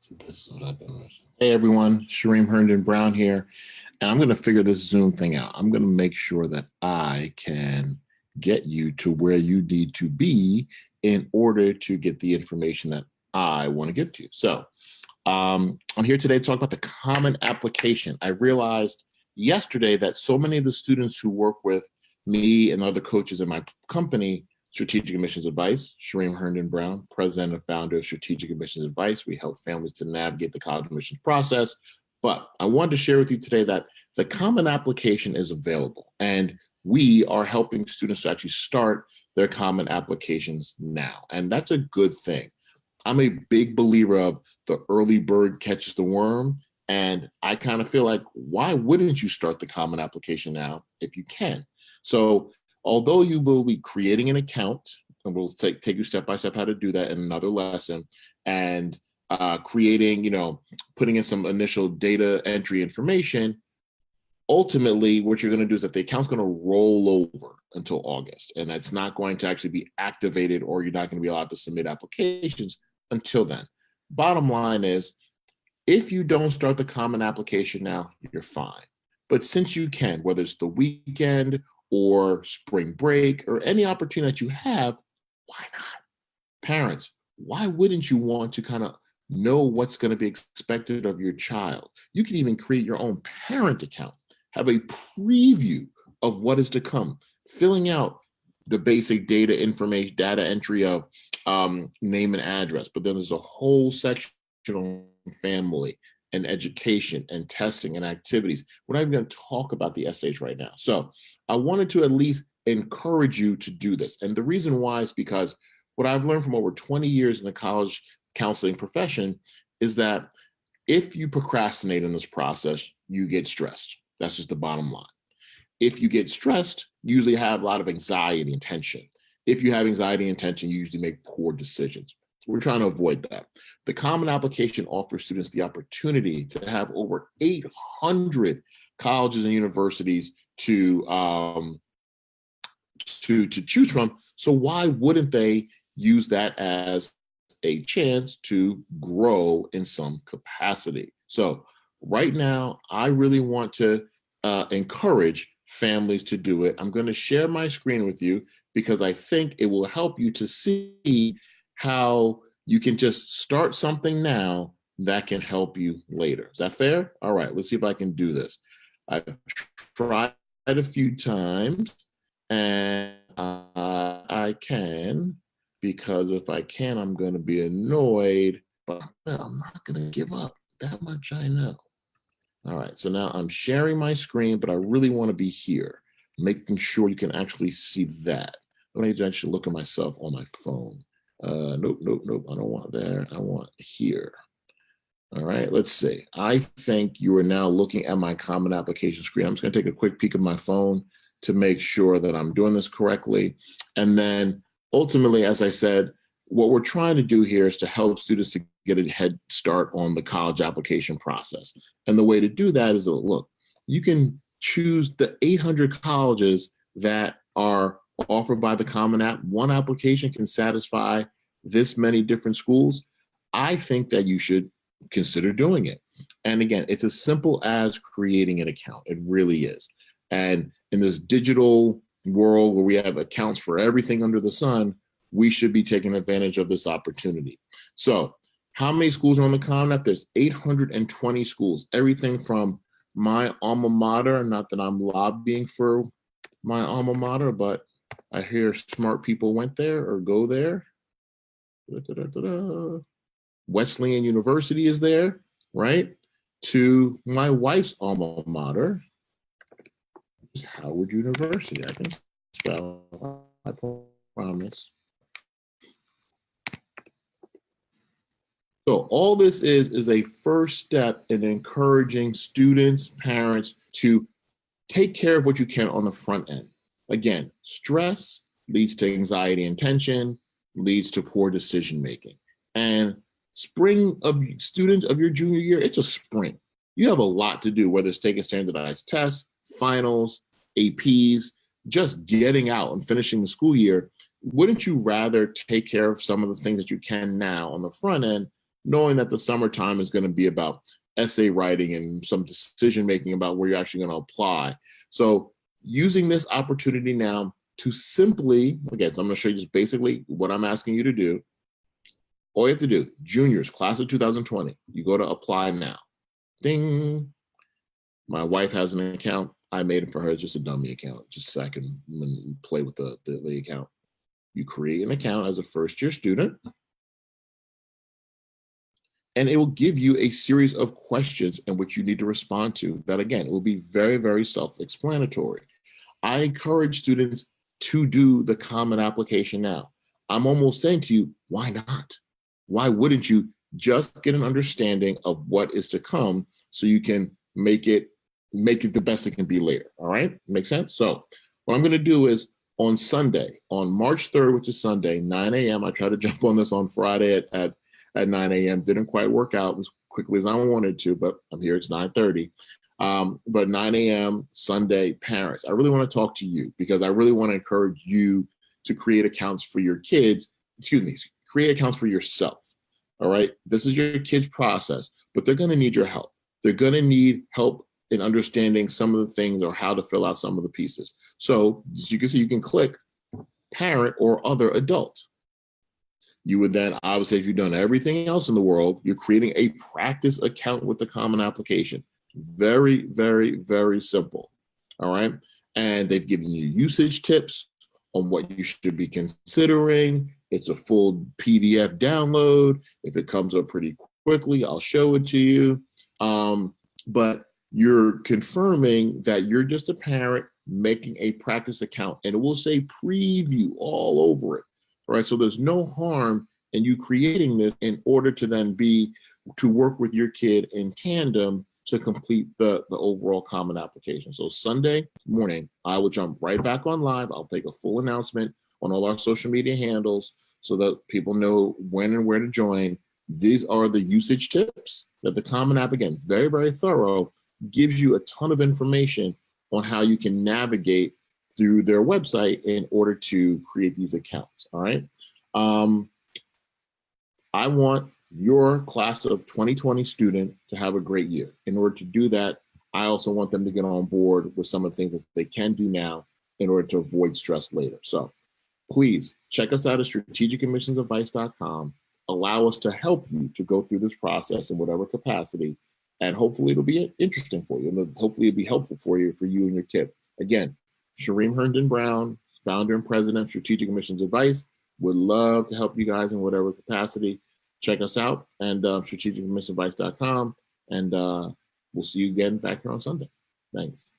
So this is what I've been missing. Hey everyone, Shareem Herndon Brown here, and I'm going to figure this Zoom thing out. I'm going to make sure that I can get you to where you need to be in order to get the information that I want to give to you. So I'm here today to talk about the Common Application. I realized yesterday that so many of the students who work with me and other coaches in my company, Strategic Admissions Advice, Shareem Herndon Brown, president and founder of Strategic Admissions Advice. We help families to navigate the college admissions process. But I wanted to share with you today that the Common Application is available, and we are helping students to actually start their Common Applications now. And that's a good thing. I'm a big believer of the early bird catches the worm. And I kind of feel like, why wouldn't you start the Common Application now if you can? So although you will be creating an account, and we'll take you step by step how to do that in another lesson, and creating, putting in some initial data entry information, ultimately what you're going to do is that the account's going to roll over until August, and that's not going to actually be activated, or you're not going to be allowed to submit applications until then. Bottom line is, if you don't start the Common Application now, you're fine. But since you can, whether it's the weekend or spring break or any opportunity that you have, why not? Parents, why wouldn't you want to kind of know what's going to be expected of your child? You can even create your own parent account, have a preview of what is to come, filling out the basic data entry of name and address. But then there's a whole section on family and education and testing and activities. We're not even going to talk about the essays right now. So I wanted to at least encourage you to do this. And the reason why is because what I've learned from over 20 years in the college counseling profession is that if you procrastinate in this process, you get stressed. That's just the bottom line. If you get stressed, you usually have a lot of anxiety and tension. If you have anxiety and tension, you usually make poor decisions. We're trying to avoid that. The Common Application offers students the opportunity to have over 800 colleges and universities to choose from. So why wouldn't they use that as a chance to grow in some capacity? So right now, I really want to encourage families to do it. I'm going to share my screen with you because I think it will help you to see how you can just start something now that can help you later. Is that fair? All right, let's see if I can do this. I've tried a few times, and I can, because if I can, I'm going to be annoyed, but I'm not going to give up. That much I know. All right, so now I'm sharing my screen, but I really want to be here, making sure you can actually see that. I need to actually look at myself on my phone. Nope. I don't want there. I want here. All right, let's see. I think you are now looking at my Common Application screen. I'm just going to take a quick peek of my phone to make sure that I'm doing this correctly. And then ultimately, as I said, what we're trying to do here is to help students to get a head start on the college application process. And the way to do that is, look, you can choose the 800 colleges that are offered by the Common App. One application can satisfy this many different schools. I think that you should consider doing it. And again, it's as simple as creating an account. It really is. And in this digital world where we have accounts for everything under the sun, we should be taking advantage of this opportunity. So how many schools are on the Common App? There's 820 schools, everything from my alma mater, not that I'm lobbying for my alma mater, but I hear smart people went there or go there. Wesleyan University is there, right? To my wife's alma mater, is Howard University. I can spell, I promise. So all this is a first step in encouraging students, parents to take care of what you can on the front end. Again, stress leads to anxiety and tension, leads to poor decision making. And spring of students of your junior year, it's a spring. You have a lot to do, whether it's taking standardized tests, finals, APs, just getting out and finishing the school year. Wouldn't you rather take care of some of the things that you can now on the front end knowing that the summertime is going to be about essay writing and some decision making about where you're actually going to apply. So using this opportunity now to simply, again, so I'm going to show you just basically what I'm asking you to do. All you have to do, juniors, class of 2020, you go to apply now. Ding. My wife has an account. I made it for her. It's just a dummy account, just so I can play with the account. You create an account as a first-year student, and it will give you a series of questions in which you need to respond to that, again, will be very, very self-explanatory. I encourage students to do the Common Application now. I'm almost saying to you, why not? Why wouldn't you just get an understanding of what is to come so you can make it the best it can be later, all right? Make sense? So what I'm gonna do is on Sunday, on March 3rd, which is Sunday, 9 a.m., I tried to jump on this on Friday at 9 a.m., didn't quite work out as quickly as I wanted to, but I'm here, it's 9:30. But 9 a.m. Sunday, parents, I really want to talk to you because I really want to encourage you to create accounts for your kids, create accounts for yourself, all right? This is your kids' process, but they're gonna need your help. They're gonna need help in understanding some of the things or how to fill out some of the pieces. So as you can see, you can click parent or other adult. You would then, obviously, if you've done everything else in the world, you're creating a practice account with the Common Application. Very, very, very simple, all right? And they've given you usage tips on what you should be considering. It's a full PDF download. If it comes up pretty quickly, I'll show it to you. But you're confirming that you're just a parent making a practice account, and it will say preview all over it, right? So there's no harm in you creating this in order to then to work with your kid in tandem to complete the overall Common Application. So Sunday morning, I will jump right back on live. I'll make a full announcement on all our social media handles so that people know when and where to join. These are the usage tips that the Common App, again, very, very thorough, gives you a ton of information on how you can navigate through their website in order to create these accounts, all right? I want your class of 2020 student to have a great year. In order to do that, I also want them to get on board with some of the things that they can do now in order to avoid stress later. So please check us out at strategicadmissionsadvice.com. Allow us to help you to go through this process in whatever capacity, and hopefully it'll be interesting for you, and hopefully it'll be helpful for you and your kid. Again, Shareem Herndon Brown, founder and president of Strategic Admissions Advice, would love to help you guys in whatever capacity. Check us out and strategicadmissionsadvice.com, and we'll see you again back here on Sunday. Thanks.